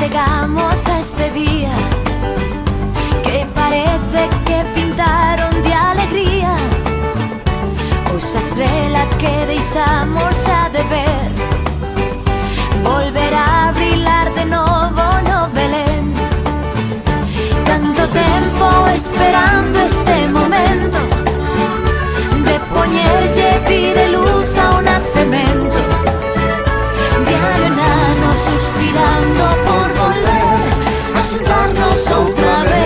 llegamos a este día que parece que pintaron de alegría. Osa estrela que deixamos xa de ver volverá a brillar de novo no Belén. Tanto tempo esperando este momento de poñerlle vida e luz ao nacemento, de ano en ano suspirando por volver a xuntarnos outra vez.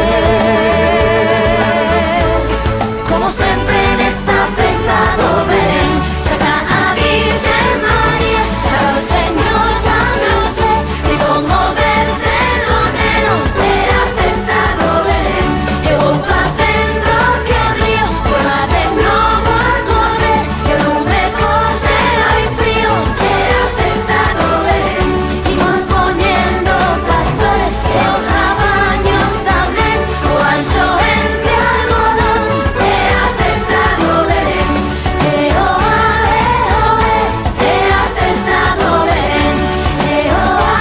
Como sempre nesta festa do Belén, saca a Virgen María, saca o Señor San José, e con o verde do neno de a festa do Belén. Eu vou facendo que o río volva de novo a correr, que o me coxe hai frío de a festa do Belén. Imos poñendo pastores e os rabaños tamén, o anxo entre algodóns de a festa do Belén. Eoa, de a festa do Belén. Eoa,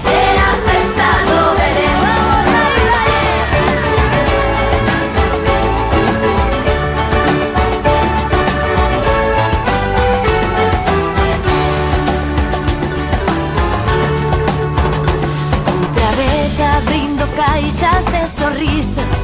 de a festa do Belén. Vamos a outra vez abrindo caixas de sorrisos,